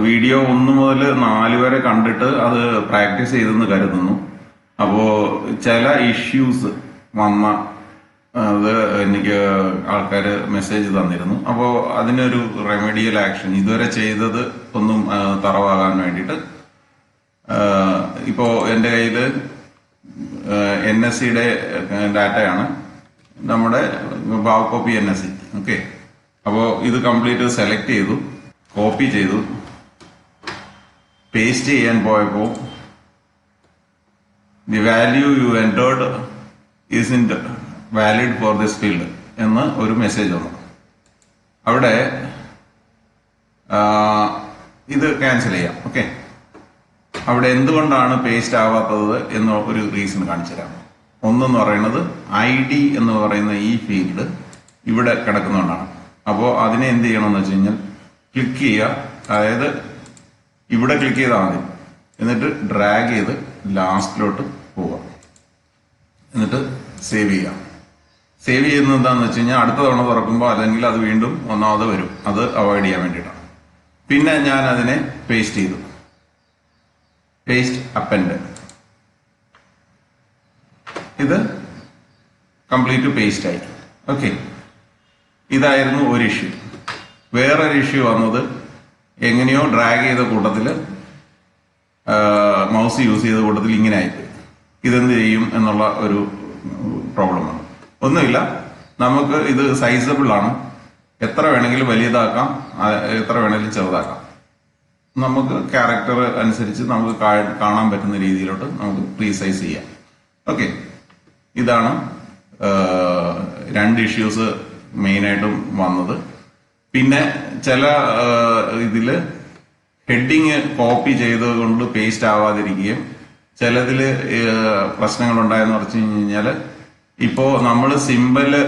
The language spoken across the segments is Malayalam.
വീഡിയോ 1 മുതൽ 4 വരെ കണ്ടിട്ട് അത് പ്രാക്ടീസ് ചെയ്തെന്ന് കരുതുന്നു. അപ്പോൾ ചില ഇഷ്യൂസ് വന്ന അത് എനിക്ക് ആൾക്കാർ മെസ്സേജ് തന്നിരുന്നു. അപ്പോൾ അതിനൊരു റെമഡിയൽ ആക്ഷൻ ഇതുവരെ ചെയ്തത് ഒന്നും തറവാകാൻ വേണ്ടിയിട്ട് ഇപ്പോൾ എൻ്റെ കയ്യിൽ NSCയുടെ ഡാറ്റയാണ്, നമ്മുടെ ബാവ് കോപ്പി NSC. ഓക്കെ, അപ്പോൾ ഇത് കംപ്ലീറ്റ് സെലക്ട് ചെയ്തു, കോപ്പി ചെയ്തു, പേസ്റ്റ് ചെയ്യാൻ പോയപ്പോൾ the value U entered is in valid for this field എന്ന് ഒരു മെസ്സേജ് വന്നു. അവിടെ ഇത് ക്യാൻസൽ ചെയ്യാം. ഓക്കെ, അവിടെ എന്തുകൊണ്ടാണ് പേസ്റ്റ് ആവാത്തത് എന്ന ഒരു റീസൺ കാണിച്ചു തരാം. ഒന്നെന്ന് പറയുന്നത് ID എന്ന് പറയുന്ന ഈ ഫീൽഡ് ഇവിടെ കിടക്കുന്നതുകൊണ്ടാണ്. അപ്പോൾ അതിനെ എന്ത് ചെയ്യണമെന്ന് വെച്ച് കഴിഞ്ഞാൽ ക്ലിക്ക് ചെയ്യുക, അതായത് ഇവിടെ ക്ലിക്ക് ചെയ്താൽ മതി, എന്നിട്ട് ഡ്രാഗ് ചെയ്ത് ലാസ്റ്റിലോട്ട് പോവുക, എന്നിട്ട് സേവ് ചെയ്യാം. സേവ് ചെയ്യുന്നത് എന്താണെന്ന് വെച്ച് കഴിഞ്ഞാൽ അടുത്ത തവണ തുറക്കുമ്പോൾ അല്ലെങ്കിൽ അത് വീണ്ടും ഒന്നാമത് വരും, അത് അവോയ്ഡ് ചെയ്യാൻ വേണ്ടിയിട്ടാണ്. പിന്നെ ഞാൻ അതിനെ പേസ്റ്റ് ചെയ്തു, പേസ്റ്റ് അപ്പൻഡ്, ഇത് കംപ്ലീറ്റ് പേസ്റ്റ് ആയി. ഓക്കെ, ഇതായിരുന്നു ഒരു ഇഷ്യൂ. വേറൊരു ഇഷ്യൂ വന്നത് എങ്ങനെയോ ഡ്രാഗ് ചെയ്ത കൂട്ടത്തിൽ മൗസ് യൂസ് ചെയ്ത കൂട്ടത്തിൽ ഇങ്ങനെ ആയിപ്പോയി. ഇതെന്ത് ചെയ്യും എന്നുള്ള ഒരു പ്രോബ്ലമാണ്. ഒന്നുമില്ല, നമുക്ക് ഇത് സൈസബിൾ ആണ്, എത്ര വേണമെങ്കിലും വലിയതാക്കാം, എത്ര വേണമെങ്കിലും ചെറുതാക്കാം. നമുക്ക് ക്യാരക്ടർ അനുസരിച്ച് നമുക്ക് കാണാൻ പറ്റുന്ന രീതിയിലോട്ട് നമുക്ക് റീസൈസ് ചെയ്യാം. ഓക്കെ, ഇതാണ് 2 ഇഷ്യൂസ് മെയിനായിട്ടും വന്നത്. പിന്നെ ചില ഇതില് ഹെഡിങ് കോപ്പി ചെയ്തത് കൊണ്ട് പേസ്റ്റ് ആവാതിരിക്കുകയും ചിലതില് പ്രശ്നങ്ങൾ ഉണ്ടായെന്ന് പറഞ്ഞു കഴിഞ്ഞാൽ, ഇപ്പോ നമ്മൾ സിമ്പല്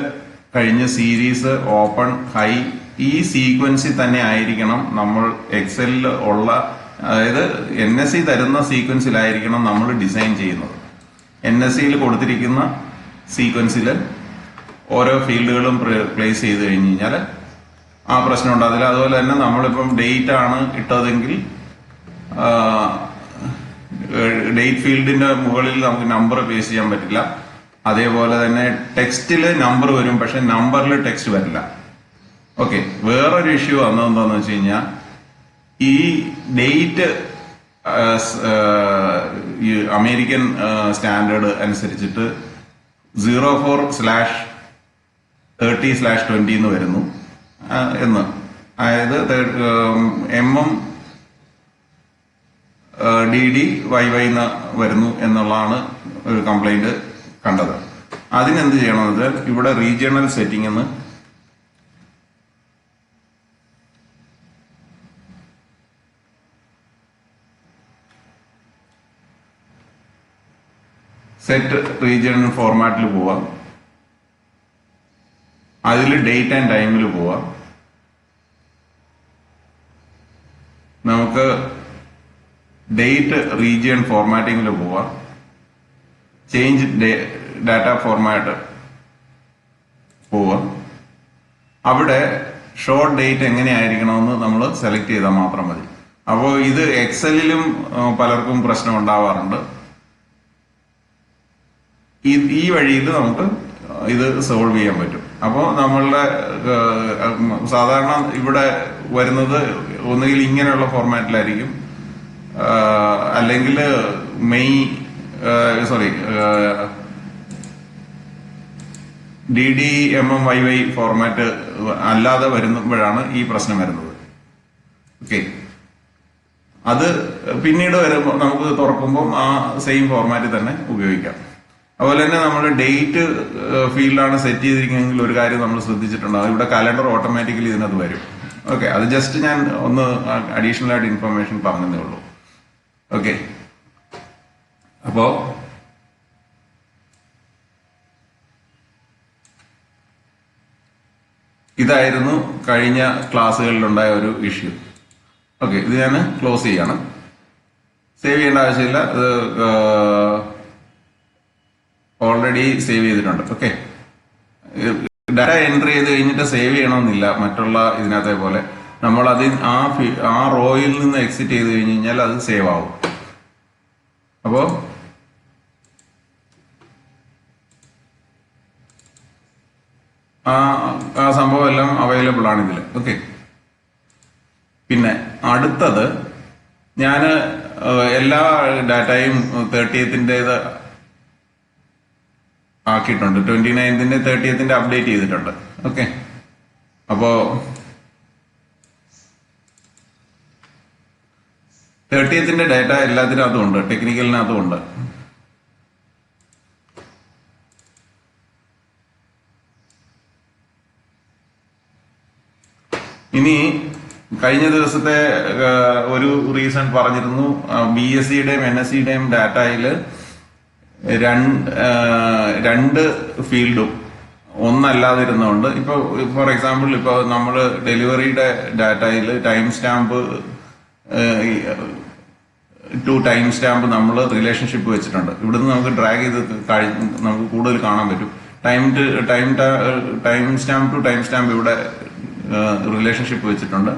കഴിഞ്ഞ് സീരീസ് ഓപ്പൺ ഹൈ ഈ സീക്വൻസിൽ തന്നെ ആയിരിക്കണം നമ്മൾ എക്സലിൽ ഉള്ള, അതായത് NSC തരുന്ന സീക്വൻസിലായിരിക്കണം നമ്മൾ ഡിസൈൻ ചെയ്യുന്നത്. NSCയിൽ കൊടുത്തിരിക്കുന്ന സീക്വൻസിൽ ഓരോ ഫീൽഡുകളും പ്ലേസ് ചെയ്ത് കഴിഞ്ഞ് കഴിഞ്ഞാൽ ആ പ്രശ്നം ഉണ്ടാകില്ല. അതുപോലെ തന്നെ നമ്മളിപ്പം ഡേറ്റ് ആണ് ഇട്ടതെങ്കിൽ ഡേറ്റ് ഫീൽഡിന്റെ മുകളിൽ നമുക്ക് നമ്പർ പേസ്റ്റ് ചെയ്യാൻ പറ്റില്ല. അതേപോലെ തന്നെ ടെക്സ്റ്റില് നമ്പർ വരും, പക്ഷെ നമ്പറിൽ ടെക്സ്റ്റ് വരില്ല. ഓക്കെ, വേറൊരു ഇഷ്യൂ വന്നതെന്താന്ന് വെച്ച് കഴിഞ്ഞാൽ, ഈ ഡേറ്റ് അമേരിക്കൻ സ്റ്റാൻഡേർഡ് അനുസരിച്ചിട്ട് 04/30/20 എന്ന് വരുന്നു എന്ന്, അതായത് DDYY എന്ന് വരുന്നു എന്നുള്ളതാണ് ഒരു കംപ്ലൈന്റ് കണ്ടത്. അതിനെന്ത് ചെയ്യണമെന്ന് വെച്ചാൽ ഇവിടെ റീജിയണൽ സെറ്റിംഗ് എന്ന് സെറ്റ് റീജിയണൽ ഫോർമാറ്റിൽ പോവാം, അതിൽ ഡേറ്റ് ആൻഡ് ടൈമിൽ പോവാം. നമുക്ക് ഡേറ്റ് റീജിയൻ ഫോർമാറ്റിങ്ങിൽ പോവാം, ചേഞ്ച് ഡാറ്റ ഫോർമാറ്റ് പോവാം. അവിടെ ഷോർട്ട് ഡേറ്റ് എങ്ങനെയായിരിക്കണമെന്ന് നമ്മൾ സെലക്ട് ചെയ്താൽ മാത്രം മതി. അപ്പോൾ ഇത് എക്സലിലും പലർക്കും പ്രശ്നം ഉണ്ടാവാറുണ്ട്. ഈ വഴിയിൽ നമുക്ക് ഇത് സോൾവ് ചെയ്യാൻ പറ്റും. അപ്പോൾ നമ്മളുടെ സാധാരണ ഇവിടെ വരുന്നത് ഒന്നുകിൽ ഇങ്ങനെയുള്ള ഫോർമാറ്റിലായിരിക്കും, അല്ലെങ്കിൽ DDMMYY ഫോർമാറ്റ് അല്ലാതെ വരുമ്പോഴാണ് ഈ പ്രശ്നം വരുന്നത്. ഓക്കെ, അത് പിന്നീട് വരുമ്പോൾ നമുക്ക് തുറക്കുമ്പോൾ ആ സെയിം ഫോർമാറ്റ് തന്നെ ഉപയോഗിക്കാം. അതുപോലെ തന്നെ നമ്മൾ ഡേറ്റ് ഫീൽഡാണ് സെറ്റ് ചെയ്തിരിക്കുന്നതെങ്കിൽ ഒരു കാര്യം നമ്മൾ ശ്രദ്ധിച്ചിട്ടുണ്ടാകും, ഇവിടെ കലണ്ടർ ഓട്ടോമാറ്റിക്കലി ഇതിനകത്ത് വരും. ഓക്കെ, അത് ജസ്റ്റ് ഞാൻ ഒന്ന് അഡീഷണൽ ആയിട്ട് ഇൻഫർമേഷൻ പറഞ്ഞതേ ഉള്ളൂ. ഓക്കെ, അപ്പോ ഇതായിരുന്നു കഴിഞ്ഞ ക്ലാസ്സുകളിലുണ്ടായ ഒരു ഇഷ്യൂ. ഓക്കെ, ഇത് ഞാൻ ക്ലോസ് ചെയ്യാണ്, സേവ് ചെയ്യേണ്ട ആവശ്യമില്ല, ഇത് ഓൾറെഡി സേവ് ചെയ്തിട്ടുണ്ട്. ഓക്കെ, ഡാറ്റ എൻട്രി ചെയ്ത് കഴിഞ്ഞിട്ട് സേവ് ചെയ്യണമെന്നില്ല മറ്റുള്ള ഇതിനകത്തെ പോലെ. നമ്മൾ ആ റോയിൽ നിന്ന് എക്സിറ്റ് ചെയ്ത് കഴിഞ്ഞ് കഴിഞ്ഞാൽ അത് സേവ് ആവും. അപ്പോൾ ആ സംഭവം എല്ലാം അവൈലബിൾ ആണ് ഇതിൽ. ഓക്കെ. പിന്നെ അടുത്തത് ഞാൻ എല്ലാ ഡാറ്റയും 30th ആക്കിയിട്ടുണ്ട്. 29th 30th അപ്ഡേറ്റ് ചെയ്തിട്ടുണ്ട്. ഓക്കെ. അപ്പോ 30th ഡാറ്റ എല്ലാത്തിനും അതുമുണ്ട്, ടെക്നിക്കലിനകത്തും ഉണ്ട്. ഇനി കഴിഞ്ഞ ദിവസത്തെ ഒരു റീസൺ പറഞ്ഞിരുന്നു, BSCയുടെയും NSCയുടെയും ഡാറ്റയിൽ രണ്ട് ഫീൽഡും ഒന്നല്ലാതിരുന്നുകൊണ്ട് ഇപ്പൊ ഫോർ എക്സാമ്പിൾ ഇപ്പൊ നമ്മൾ ഡെലിവറിയുടെ ഡാറ്റയിൽ time stamp to time stamp നമ്മൾ റിലേഷൻഷിപ്പ് വെച്ചിട്ടുണ്ട്. ഇവിടുന്ന് നമുക്ക് ഡ്രാഗ് ചെയ്ത് നമുക്ക് കൂടുതൽ കാണാൻ പറ്റും. Time stamp to time stamp ഇവിടെ റിലേഷൻഷിപ്പ് വെച്ചിട്ടുണ്ട്.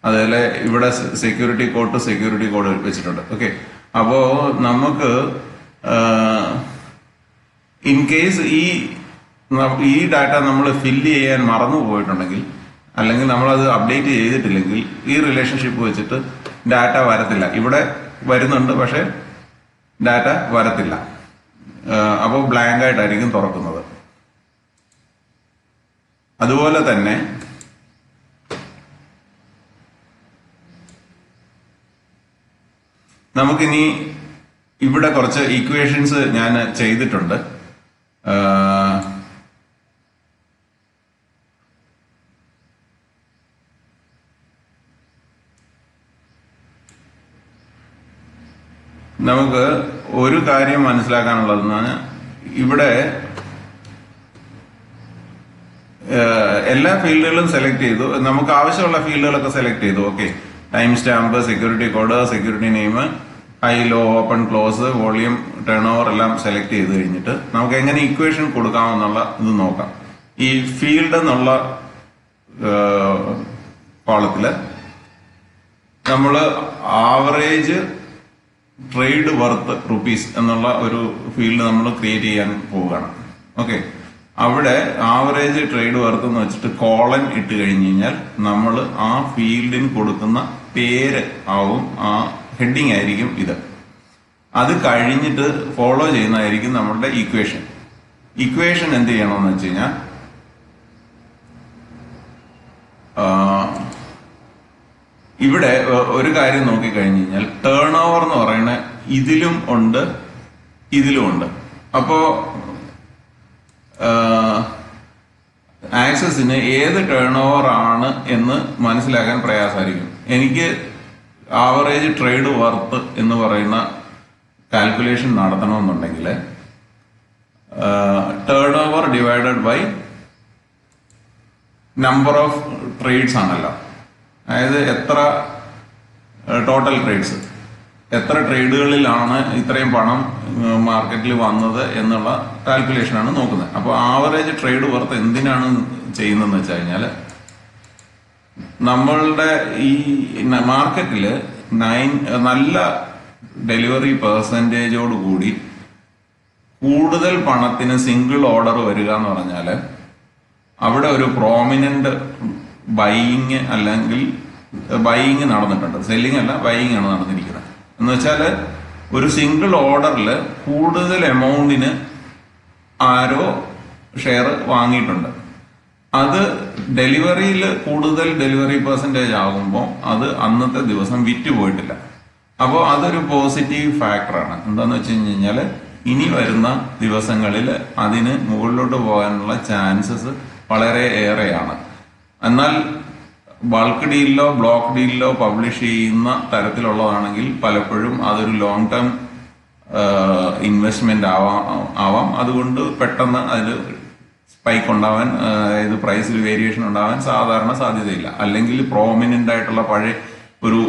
അതുപോലെ ഇവിടെ security code to security code വെച്ചിട്ടുണ്ട്. ഓക്കെ. അപ്പോ നമുക്ക് ഇൻ കേസ് ഈ ഡാറ്റ നമ്മൾ ഫില്ല് ചെയ്യാൻ മറന്നു പോയിട്ടുണ്ടെങ്കിൽ, അല്ലെങ്കിൽ നമ്മളത് അപ്ഡേറ്റ് ചെയ്തിട്ടില്ലെങ്കിൽ, ഈ റിലേഷൻഷിപ്പ് വെച്ചിട്ട് ഡാറ്റ വരത്തില്ല. ഇവിടെ വരുന്നുണ്ട്, പക്ഷെ ഡാറ്റ വരത്തില്ല. അപ്പോൾ ബ്ലാങ്ക് ആയിട്ടായിരിക്കും തുറക്കുന്നത്. അതുപോലെ തന്നെ നമുക്കിനി ഇവിടെ കുറച്ച് ഈക്വേഷൻസ് ഞാൻ ചെയ്തിട്ടുണ്ട്. നമുക്ക് ഒരു കാര്യം മനസ്സിലാക്കാനുള്ളതെന്നാണ്, ഇവിടെ എല്ലാ ഫീൽഡുകളും സെലക്ട് ചെയ്തു. നമുക്ക് ആവശ്യമുള്ള ഫീൽഡുകളൊക്കെ സെലക്ട് ചെയ്തു. Okay. Time stamp, security code, security name, high, low, open, close, volume, turn over എല്ലാം സെലക്ട് ചെയ്ത് കഴിഞ്ഞിട്ട് നമുക്ക് എങ്ങനെ ഇക്വേഷൻ കൊടുക്കാമെന്നുള്ള ഇത് നോക്കാം. ഈ ഫീൽഡ് എന്നുള്ള കോളത്തില് നമ്മൾ ആവറേജ് ട്രേഡ് വർത്ത് റുപ്പീസ് എന്നുള്ള ഒരു ഫീൽഡ് നമ്മൾ ക്രിയേറ്റ് ചെയ്യാൻ പോവുകയാണ്. ഓക്കെ. അവിടെ ആവറേജ് ട്രേഡ് വർത്ത് എന്ന് വെച്ചിട്ട് കോളൻ ഇട്ട് കഴിഞ്ഞ് കഴിഞ്ഞാൽ നമ്മൾ ആ ഫീൽഡിന് കൊടുക്കുന്ന പേര് ആവും, ആ ഹെഡിങ് ആയിരിക്കും ഇത്. അത് കഴിഞ്ഞിട്ട് ഫോളോ ചെയ്യുന്നതായിരിക്കും നമ്മളുടെ ഇക്വേഷൻ. ഇക്വേഷൻ എന്ത് ചെയ്യണമെന്ന് വെച്ച് കഴിഞ്ഞാൽ, ഇവിടെ ഒരു കാര്യം നോക്കിക്കഴിഞ്ഞ് കഴിഞ്ഞാൽ ടേൺ ഓവർ എന്ന് പറയുന്ന ഇതിലും ഉണ്ട്, ഇതിലും ഉണ്ട്. അപ്പോ ആക്സസിന് ഏത് ടേൺ ഓവർ ആണ് എന്ന് മനസ്സിലാക്കാൻ പ്രയാസമായിരിക്കും. എനിക്ക് ആവറേജ് ട്രേഡ് വർത്ത് എന്ന് പറയുന്ന കാൽക്കുലേഷൻ നടത്തണമെന്നുണ്ടെങ്കിൽ turn over divided by number of trades ആണല്ലോ. അതായത് എത്ര ടോട്ടൽ ട്രേഡ്സ്, എത്ര ട്രേഡുകളിലാണ് ഇത്രയും പണം മാർക്കറ്റിൽ വന്നത് എന്നുള്ള കാൽക്കുലേഷനാണ് നോക്കുന്നത്. അപ്പോൾ ആവറേജ് ട്രേഡ് വർത്ത് എന്തിനാണ് ചെയ്യുന്നതെന്ന് വെച്ച് കഴിഞ്ഞാൽ, നമ്മളുടെ ഈ മാർക്കറ്റില് നല്ല ഡെലിവറി പെർസെൻറ്റേജോട് കൂടി കൂടുതൽ പണത്തിന് സിംഗിൾ ഓർഡർ വരിക എന്ന് പറഞ്ഞാൽ അവിടെ ഒരു പ്രോമിനന്റ് ബൈയിങ് അല്ലെങ്കിൽ ബൈയിങ് നടന്നിട്ടുണ്ട്. സെല്ലിംഗ് അല്ല, ബൈയിങ് ആണ് നടന്നിരിക്കുന്നത്. എന്ന് വെച്ചാൽ ഒരു സിംഗിൾ ഓർഡറിൽ കൂടുതൽ എമൗണ്ടിന് ആരോ ഷെയർ വാങ്ങിയിട്ടുണ്ട്. അത് ഡെലിവറിയിൽ കൂടുതൽ ഡെലിവറി പെർസെൻറ്റേജ് ആകുമ്പോൾ അത് അന്നത്തെ ദിവസം വിറ്റ് പോയിട്ടില്ല. അപ്പോൾ അതൊരു പോസിറ്റീവ് ഫാക്ടറാണ്. എന്താന്ന് വെച്ച് കഴിഞ്ഞാൽ ഇനി വരുന്ന ദിവസങ്ങളിൽ അതിന് മുകളിലോട്ട് പോകാനുള്ള ചാൻസസ് വളരെ ഏറെയാണ്. എന്നാൽ ബൾക്ക് ഡീലിലോ ബ്ലോക്ക് ഡീലിലോ പബ്ലിഷ് ചെയ്യുന്ന തരത്തിലുള്ളതാണെങ്കിൽ പലപ്പോഴും അതൊരു ലോങ് ടേം ഇൻവെസ്റ്റ്മെന്റ് ആവാം. അതുകൊണ്ട് പെട്ടെന്ന് അതിൽ സ്പൈക്ക് ഉണ്ടാവാൻ, അതായത് പ്രൈസിൽ വേരിയേഷൻ ഉണ്ടാവാൻ സാധാരണ സാധ്യതയില്ല. അല്ലെങ്കിൽ പ്രോമിനന്റ് ആയിട്ടുള്ള പഴയ ഒരു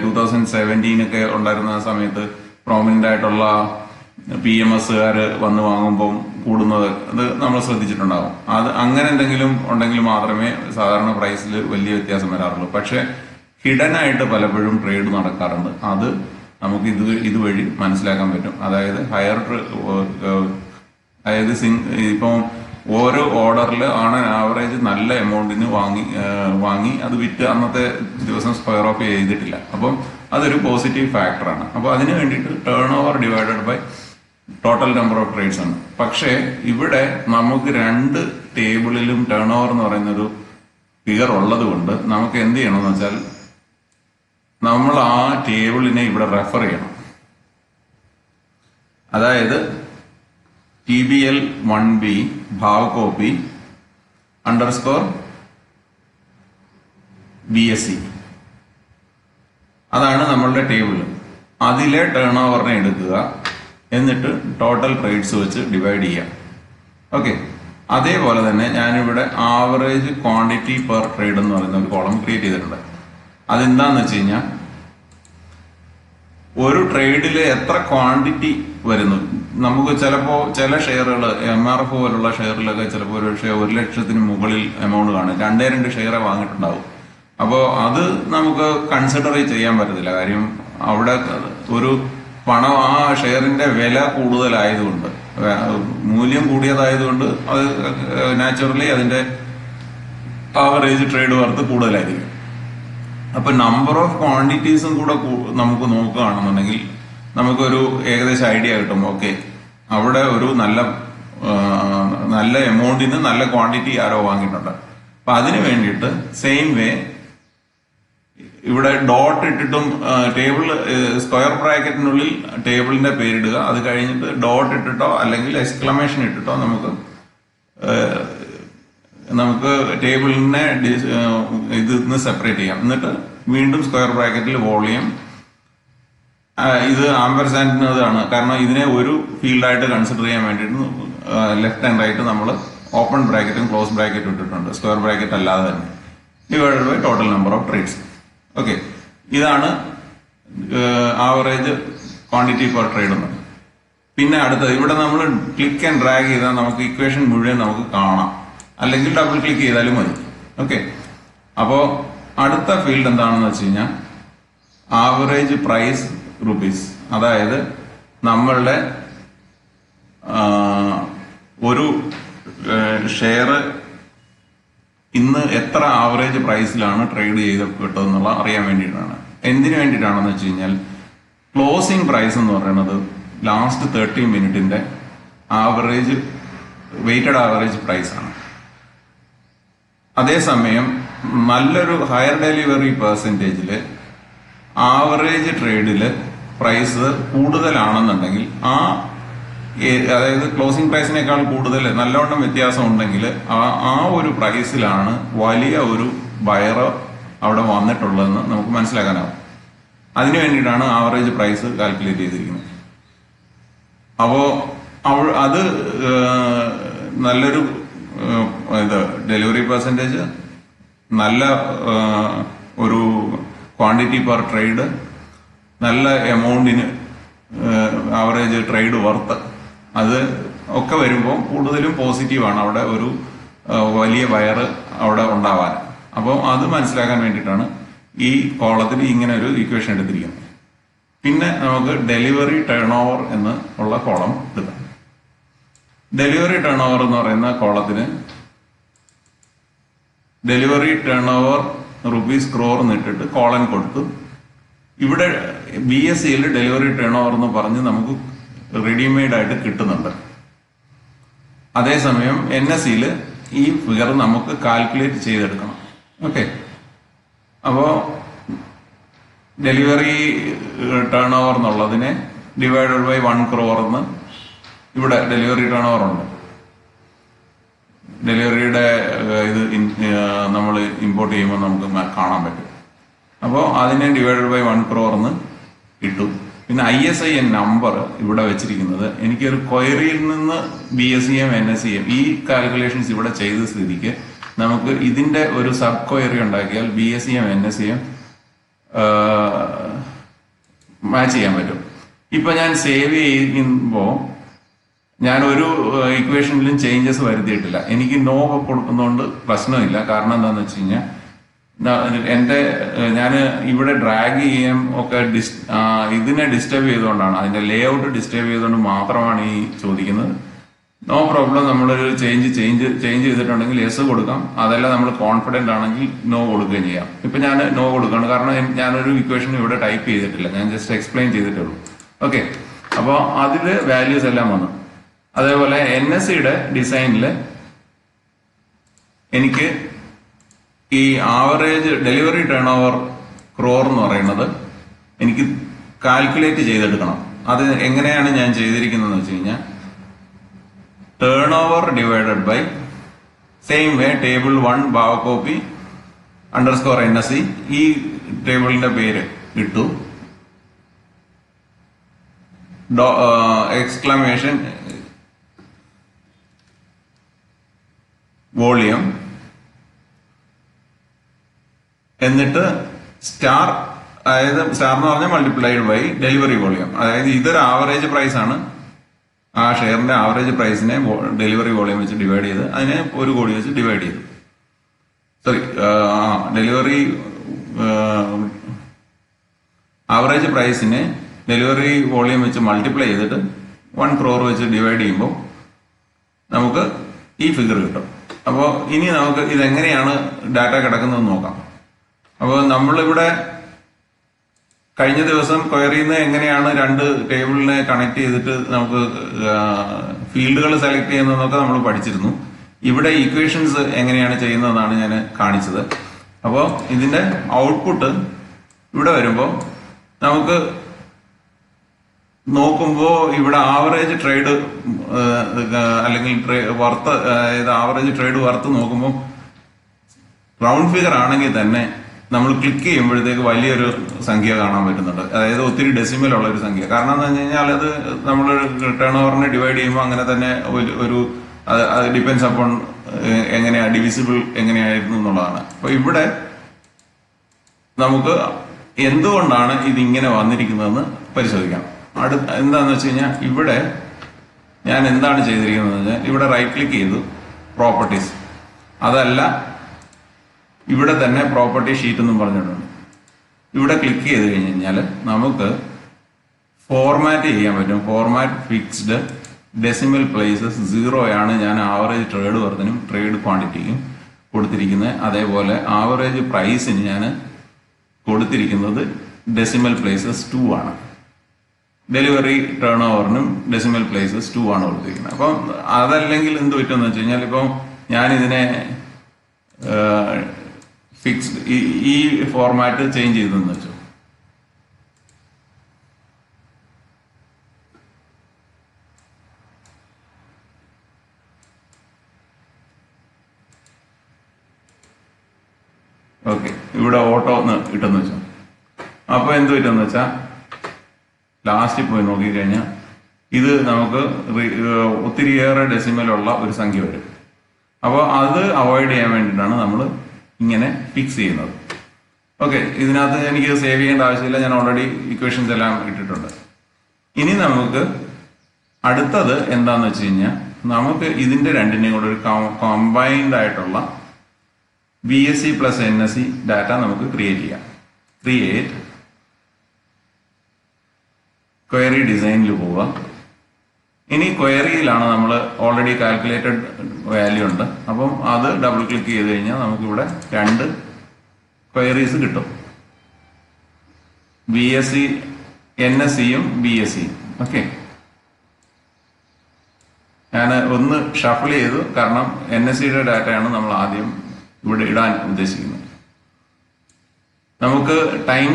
2017 ഉണ്ടായിരുന്ന സമയത്ത് പ്രോമിനന്റ് ആയിട്ടുള്ള PMSകാര് വന്ന് വാങ്ങുമ്പോൾ കൂടുന്നത് അത് നമ്മൾ ശ്രദ്ധിച്ചിട്ടുണ്ടാവും. അത് അങ്ങനെ എന്തെങ്കിലും ഉണ്ടെങ്കിൽ മാത്രമേ സാധാരണ പ്രൈസിൽ വലിയ വ്യത്യാസം വരാറുള്ളൂ. പക്ഷെ ഹിഡൻ ആയിട്ട് പലപ്പോഴും ട്രേഡ് നടക്കാറുണ്ട്. അത് നമുക്ക് ഇതുവഴി മനസ്സിലാക്കാൻ പറ്റും. അതായത് അതായത് ഇപ്പം ഓരോ ഓർഡറിൽ ആണ് ആവറേജ് നല്ല എമൗണ്ടിന് വാങ്ങി അത് വിറ്റ് അന്നത്തെ ദിവസം സ്ക്വയർ ഓഫ് ചെയ്തിട്ടില്ല. അപ്പം അതൊരു പോസിറ്റീവ് ഫാക്ടറാണ്. അപ്പോൾ അതിന് വേണ്ടിയിട്ട് turn over divided by total number of trades ആണ്. പക്ഷേ ഇവിടെ നമുക്ക് രണ്ട് ടേബിളിലും ടേൺ ഓവർ എന്ന് പറയുന്നൊരു ഫിഗർ ഉള്ളത് കൊണ്ട് നമുക്ക് എന്ത് ചെയ്യണമെന്ന് വെച്ചാൽ നമ്മൾ ആ ടേബിളിനെ ഇവിടെ റെഫർ ചെയ്യണം. അതായത് TBL 1B ഭാവ് കോപ്പി _ BSE അതാണ് നമ്മളുടെ ടേബിൾ. അതിലെ ടേൺ ഓവറിനെ എടുക്കുക, എന്നിട്ട് ടോട്ടൽ ട്രേഡ്സ് വെച്ച് ഡിവൈഡ് ചെയ്യാം. ഓക്കെ, അതേപോലെ തന്നെ ഞാനിവിടെ ആവറേജ് ക്വാണ്ടിറ്റി പെർ ട്രേഡ് എന്ന് പറയുന്ന ഒരു കോളം ക്രിയേറ്റ് ചെയ്തിട്ടുണ്ട്. അതെന്താന്ന് വെച്ച് കഴിഞ്ഞാൽ ഒരു ട്രേഡിൽ എത്ര ക്വാണ്ടിറ്റി വരുന്നു. നമുക്ക് ചിലപ്പോൾ ചില ഷെയറുകൾ MRF പോലുള്ള ഷെയറിലൊക്കെ ചിലപ്പോൾ ഒരു പക്ഷേ 1 ലക്ഷത്തിന് മുകളിൽ എമൗണ്ട് കാണും. 2 ഷെയറെ വാങ്ങിയിട്ടുണ്ടാവും. അപ്പോൾ അത് നമുക്ക് കൺസിഡർ ചെയ്യാൻ പറ്റത്തില്ല. കാര്യം അവിടെ ഒരു പണം ആ ഷെയറിന്റെ വില കൂടുതലായതുകൊണ്ട്, മൂല്യം കൂടിയതായതുകൊണ്ട് അത് നാച്ചുറലി അതിന്റെ ആവറേജ് ട്രേഡ് വർത്ത് കൂടുതലായിരിക്കും. അപ്പൊ നമ്പർ ഓഫ് ക്വാണ്ടിറ്റീസും കൂടെ നമുക്ക് നോക്കുകയാണെന്നുണ്ടെങ്കിൽ നമുക്കൊരു ഏകദേശം ഐഡിയ കിട്ടും. ഓക്കെ, അവിടെ ഒരു നല്ല എമൗണ്ടിന് നല്ല ക്വാണ്ടിറ്റി ആരോ വാങ്ങിയിട്ടുണ്ട്. അപ്പൊ അതിന് വേണ്ടിയിട്ട് സെയിം വേ ഇവിടെ ഡോട്ട് ഇട്ടിട്ടും ടേബിൾ സ്ക്വയർ ബ്രാക്കറ്റിനുള്ളിൽ ടേബിളിന്റെ പേരിടുക. അത് കഴിഞ്ഞിട്ട് ഡോട്ട് ഇട്ടിട്ടോ അല്ലെങ്കിൽ എക്സ്ക്ലമേഷൻ ഇട്ടിട്ടോ നമുക്ക് ടേബിളിനെ ഇതിന്ന് സെപ്പറേറ്റ് ചെയ്യാം. എന്നിട്ട് വീണ്ടും സ്ക്വയർ ബ്രാക്കറ്റിൽ വോളിയം, ഇത് ആംപർസാൻഡിനതാണ്. കാരണം ഇതിനെ ഒരു ഫീൽഡായിട്ട് കൺസിഡർ ചെയ്യാൻ വേണ്ടിയിട്ട് ലെഫ്റ്റ് ആൻഡ് റൈറ്റ് നമ്മൾ ഓപ്പൺ ബ്രാക്കറ്റും ക്ലോസ് ബ്രാക്കറ്റും ഇട്ടിട്ടുണ്ട്, സ്ക്വയർ ബ്രാക്കറ്റ് അല്ലാതെ തന്നെ. Divided by total number of trades. Okay, ഇതാണ് ആവറേജ് ക്വാണ്ടിറ്റി പെർ ട്രേഡ് എന്ന്. പിന്നെ അടുത്തത് ഇവിടെ നമ്മൾ ക്ലിക്ക് ആൻഡ് ഡ്രാഗ് ചെയ്താൽ നമുക്ക് ഇക്വേഷൻ മുഴുവൻ നമുക്ക് കാണാം, അല്ലെങ്കിൽ ഡബിൾ ക്ലിക്ക് ചെയ്താലും മതി. ഓക്കെ, അപ്പോ അടുത്ത ഫീൽഡ് എന്താണെന്ന് വെച്ച് കഴിഞ്ഞാൽ ആവറേജ് പ്രൈസ് റുപ്പീസ്. അതായത് നമ്മളുടെ ഒരു ഷെയർ ഇന്ന് എത്ര ആവറേജ് പ്രൈസിലാണ് ട്രേഡ് ചെയ്തപ്പെട്ടതെന്നുള്ള അറിയാൻ വേണ്ടിയിട്ടാണ്. എന്തിനു വേണ്ടിയിട്ടാണെന്ന് വെച്ച് കഴിഞ്ഞാൽ ക്ലോസിംഗ് പ്രൈസ് എന്ന് പറയുന്നത് ലാസ്റ്റ് 30 മിനിറ്റിന്റെ ആവറേജ് വെയ്റ്റഡ് ആവറേജ് പ്രൈസ് ആണ്. അതേസമയം നല്ലൊരു ഹയർ ഡെലിവറി പെർസെൻറ്റേജിൽ ആവറേജ് ട്രേഡിൽ പ്രൈസ് കൂടുതലാണെന്നുണ്ടെങ്കിൽ അതായത് ക്ലോസിംഗ് പ്രൈസിനേക്കാൾ കൂടുതൽ നല്ലവണ്ണം വ്യത്യാസം ഉണ്ടെങ്കിൽ ആ ഒരു പ്രൈസിലാണ് വലിയ ഒരു ബയർ അവിടെ വന്നിട്ടുള്ളതെന്ന് നമുക്ക് മനസ്സിലാക്കാനാവും. അതിനു വേണ്ടിയിട്ടാണ് ആവറേജ് പ്രൈസ് കാൽക്കുലേറ്റ് ചെയ്തിരിക്കുന്നത്. അപ്പോൾ അത് നല്ലൊരു ഡെലിവറി പെർസെൻറ്റേജ്, നല്ല ഒരു ക്വാണ്ടിറ്റി പെർ ട്രേഡ്, നല്ല എമൗണ്ടിന് ആവറേജ് ട്രേഡ് വർത്ത്, അത് ഒക്കെ വരുമ്പോൾ കൂടുതലും പോസിറ്റീവാണ് അവിടെ ഒരു വലിയ ബയർ അവിടെ ഉണ്ടാവാൻ. അപ്പോൾ അത് മനസ്സിലാക്കാൻ വേണ്ടിയിട്ടാണ് ഈ കോളത്തിൽ ഇങ്ങനെ ഒരു ഇക്വേഷൻ എടുത്തിരിക്കുന്നത്. പിന്നെ നമുക്ക് ഡെലിവറി ടേൺ ഓവർ എന്ന് ഉള്ള കോളം എടുക്കാം. ഡെലിവറി ടേൺ ഓവർ എന്ന് പറയുന്ന കോളത്തിന് delivery turnover rupees crore എന്നിട്ടിട്ട് കോളൻ കൊടുത്തു. ഇവിടെ BSEയിൽ ഡെലിവറി ടേൺ ഓവർ എന്ന് പറഞ്ഞ് നമുക്ക് റെഡിമെയ്ഡ് ആയിട്ട് കിട്ടുന്നുണ്ട്. അതേസമയം NSEയിൽ ഈ ഫിഗർ നമുക്ക് കാൽക്കുലേറ്റ് ചെയ്തെടുക്കണം. ഓക്കെ, അപ്പോ ഡെലിവറി ടേൺ ഓവർ എന്നുള്ളതിനെ ഡിവൈഡഡ് ബൈ 1 crore എന്ന് ഇവിടെ ഡെലിവറി ടേൺ ഓവർ ഉണ്ട്. ഡെലിവറിയുടെ ഇത് നമ്മൾ ഇമ്പോർട്ട് ചെയ്യുമ്പോൾ നമുക്ക് കാണാൻ പറ്റും. അപ്പോൾ അതിനെ ഡിവൈഡഡ് ബൈ 1 crore എന്ന് കിട്ടും. പിന്നെ ISIN നമ്പർ ഇവിടെ വെച്ചിരിക്കുന്നത് എനിക്കൊരു ക്വയറിയിൽ നിന്ന് BSEM NSEM ഈ കാൽക്കുലേഷൻസ് ഇവിടെ ചെയ്ത സ്ഥിതിക്ക് നമുക്ക് ഇതിന്റെ ഒരു സബ് ക്വയറി ഉണ്ടാക്കിയാൽ BSEM NSEM മാച്ച് ചെയ്യാൻ പറ്റും. ഇപ്പൊ ഞാൻ സേവ് ചെയ്യുമ്പോൾ ഞാൻ ഒരു ഇക്വേഷനിലും ചേഞ്ചസ് വരുത്തിയിട്ടില്ല. എനിക്ക് നോ കൊടുക്കുന്നതുകൊണ്ട് പ്രശ്നമില്ല. കാരണം എന്താണെന്ന് വെച്ച് കഴിഞ്ഞാൽ ഞാൻ ഇവിടെ ഡ്രാഗ് ചെയ്യാൻ ഒക്കെ ഇതിനെ ഡിസ്റ്റർബ് ചെയ്തുകൊണ്ടാണ്, അതിന്റെ ലേ ഔട്ട് ഡിസ്റ്റർബ് ചെയ്തുകൊണ്ട് മാത്രമാണ് ഈ ചോദിക്കുന്നത്. No problem. നമ്മളൊരു ചേഞ്ച് ചെയ്തിട്ടുണ്ടെങ്കിൽ യെസ് കൊടുക്കാം. അതല്ല നമ്മൾ കോൺഫിഡന്റ് ആണെങ്കിൽ നോ കൊടുക്കുകയും ചെയ്യാം. ഇപ്പൊ ഞാൻ നോ കൊടുക്കുകയാണ്, കാരണം ഞാനൊരു ഇക്വേഷൻ ഇവിടെ ടൈപ്പ് ചെയ്തിട്ടില്ല, ഞാൻ ജസ്റ്റ് എക്സ്പ്ലെയിൻ ചെയ്തിട്ടുള്ളൂ. ഓക്കെ, അപ്പോൾ അതില് വാല്യൂസ് എല്ലാം വന്നു. അതേപോലെ NSEയുടെ ഡിസൈനിൽ എനിക്ക് ഈ average delivery turn over crore എന്ന് പറയുന്നത് എനിക്ക് കാൽക്കുലേറ്റ് ചെയ്തെടുക്കണം. അത് എങ്ങനെയാണ് ഞാൻ ചെയ്തിരിക്കുന്നത് വെച്ച് കഴിഞ്ഞാൽ, turn over divided by same way table 1 ഭാവകോപ്പി _NSE, ഈ ടേബിളിന്റെ പേര് ഇട്ടു, എക്സ്ക്ലമേഷൻ വോളിയം, എന്നിട്ട് സ്റ്റാർ, അതായത് സ്റ്റാർ എന്ന് പറഞ്ഞാൽ മൾട്ടിപ്ലൈഡ് ബൈ ഡെലിവറി വോളിയം. അതായത് ഇതൊരു ആവറേജ് പ്രൈസ് ആണ്, ആ ഷെയറിന്റെ ആവറേജ് പ്രൈസിനെ ഡെലിവറി വോളിയം വെച്ച് ഡിവൈഡ് ചെയ്ത് അതിനെ 1 കോടി വെച്ച് ഡിവൈഡ് ചെയ്തു. സോറി, ഡെലിവറി ആവറേജ് പ്രൈസിനെ ഡെലിവറി വോളിയം വെച്ച് മൾട്ടിപ്ലൈ ചെയ്തിട്ട് 1 crore വെച്ച് ഡിവൈഡ് ചെയ്യുമ്പോൾ നമുക്ക് ഈ ഫിഗർ കിട്ടും. അപ്പോൾ ഇനി നമുക്ക് ഇതെങ്ങനെയാണ് ഡാറ്റ കിടക്കുന്നത് നോക്കാം. അപ്പോൾ നമ്മളിവിടെ കഴിഞ്ഞ ദിവസം ക്വയറിയിൽ നിന്ന് എങ്ങനെയാണ് 2 ടേബിളിനെ കണക്ട് ചെയ്തിട്ട് നമുക്ക് ഫീൽഡുകൾ സെലക്ട് ചെയ്യുന്നതെന്നൊക്കെ നമ്മൾ പഠിച്ചിരുന്നു. ഇവിടെ ഇക്വേഷൻസ് എങ്ങനെയാണ് ചെയ്യുന്നതെന്നാണ് ഞാൻ കാണിച്ചത്. അപ്പോൾ ഇതിന്റെ ഔട്ട്പുട്ട് ഇവിടെ വരുമ്പോൾ നമുക്ക് നോക്കുമ്പോൾ ഇവിടെ ആവറേജ് ട്രേഡ് അല്ലെങ്കിൽ വർത്ത്, അതായത് ആവറേജ് ട്രേഡ് വർത്ത് നോക്കുമ്പോൾ റൗണ്ട് ഫിഗർ ആണെങ്കിൽ തന്നെ നമ്മൾ ക്ലിക്ക് ചെയ്യുമ്പോഴത്തേക്ക് വലിയൊരു സംഖ്യ കാണാൻ പറ്റുന്നുണ്ട്. അതായത് ഒത്തിരി ഡെസിമൽ ഉള്ള ഒരു സംഖ്യ. കാരണം എന്താ വെച്ച് കഴിഞ്ഞാൽ അത് നമ്മൾ ടേൺ ഓവറിനെ ഡിവൈഡ് ചെയ്യുമ്പോൾ അങ്ങനെ തന്നെ ഒരു അത് ഡിപ്പെൻസ് അപ്പോൺ എങ്ങനെയാ ഡിവിസിബിൾ എങ്ങനെയായിരുന്നു എന്നുള്ളതാണ്. അപ്പൊ ഇവിടെ നമുക്ക് എന്തുകൊണ്ടാണ് ഇതിങ്ങനെ വന്നിരിക്കുന്നതെന്ന് പരിശോധിക്കാം. എന്താന്ന് വെച്ച് കഴിഞ്ഞാൽ ഇവിടെ ഞാൻ എന്താണ് ചെയ്തിരിക്കുന്നത് വെച്ചാൽ, ഇവിടെ റൈറ്റ് ക്ലിക്ക് ചെയ്തു, പ്രോപ്പർട്ടീസ്, അതല്ല ഇവിടെ തന്നെ പ്രോപ്പർട്ടി ഷീറ്റ് എന്നും പറഞ്ഞിട്ടുണ്ട്. ഇവിടെ ക്ലിക്ക് ചെയ്ത് കഴിഞ്ഞ് കഴിഞ്ഞാൽ നമുക്ക് ഫോർമാറ്റ് ചെയ്യാൻ പറ്റും. ഫോർമാറ്റ് ഫിക്സ്ഡ് ഡെസിമൽ പ്ലേസസ് 0 ആണ് ഞാൻ ആവറേജ് ട്രേഡ് വർത്തിനും ട്രേഡ് ക്വാണ്ടിറ്റിക്കും കൊടുത്തിരിക്കുന്നത്. അതേപോലെ ആവറേജ് പ്രൈസിന് ഞാൻ കൊടുത്തിരിക്കുന്നത് ഡെസിമൽ പ്ലേസസ് 2 ആണ്. ഡെലിവറി ടേൺ ഓവറിനും ഡെസിമൽ പ്ലേസസ് 2 ആണ് കൊടുത്തിരിക്കുന്നത്. അപ്പം അതല്ലെങ്കിൽ എന്ത് പറ്റുമെന്ന് വെച്ച് കഴിഞ്ഞാൽ, ഇപ്പം ഞാനിതിനെ ഫിക്സ്ഡ് ഈ ഫോർമാറ്റ് ചേഞ്ച് ചെയ്തെന്ന് വെച്ചു. ഓക്കെ, ഇവിടെ ഓട്ടോ ഒന്ന് ഇട്ടെന്ന് വെച്ചു. അപ്പൊ എന്ത് പറ്റുമെന്ന് വെച്ചാൽ ലാസ്റ്റ് പോയി നോക്കിക്കഴിഞ്ഞാൽ ഇത് നമുക്ക് ഒത്തിരിയേറെ ഡെസിമലുള്ള ഒരു സംഖ്യ വരും. അപ്പോൾ അത് അവോയ്ഡ് ചെയ്യാൻ വേണ്ടിയിട്ടാണ് നമ്മൾ ഇങ്ങനെ ഫിക്സ് ചെയ്യുന്നത്. ഓക്കെ, ഇതിനകത്ത് എനിക്ക് സേവ് ചെയ്യേണ്ട ആവശ്യമില്ല, ഞാൻ ഓൾറെഡി ഇക്വേഷൻസ് എല്ലാം ഇട്ടിട്ടുണ്ട്. ഇനി നമുക്ക് അടുത്തത് എന്താന്ന് വെച്ച് കഴിഞ്ഞാൽ, നമുക്ക് ഇതിന്റെ രണ്ടിനെയും കൂടെ ഒരു കമ്പൈൻഡ് ആയിട്ടുള്ള BSE + NSE ഡാറ്റ നമുക്ക് ക്രിയേറ്റ് ചെയ്യാം. ക്രിയേറ്റ് ക്വയറി ഡിസൈനിൽ പോവുക. ഇനി ക്വയറിയിലാണ് നമ്മൾ ഓൾറെഡി കാൽക്കുലേറ്റഡ് വാല്യൂ ഉണ്ട്. അപ്പം അത് ഡബിൾ ക്ലിക്ക് ചെയ്ത് കഴിഞ്ഞാൽ നമുക്കിവിടെ 2 ക്വയറീസ് കിട്ടും, BSE NSEയും BSEയും. ഓക്കെ, ഞാൻ ഒന്ന് ഷഫിൾ ചെയ്തു, കാരണം NSEയുടെ ഡാറ്റയാണ് നമ്മൾ ആദ്യം ഇവിടെ ഇടാൻ ഉദ്ദേശിക്കുന്നത്. നമുക്ക് ടൈം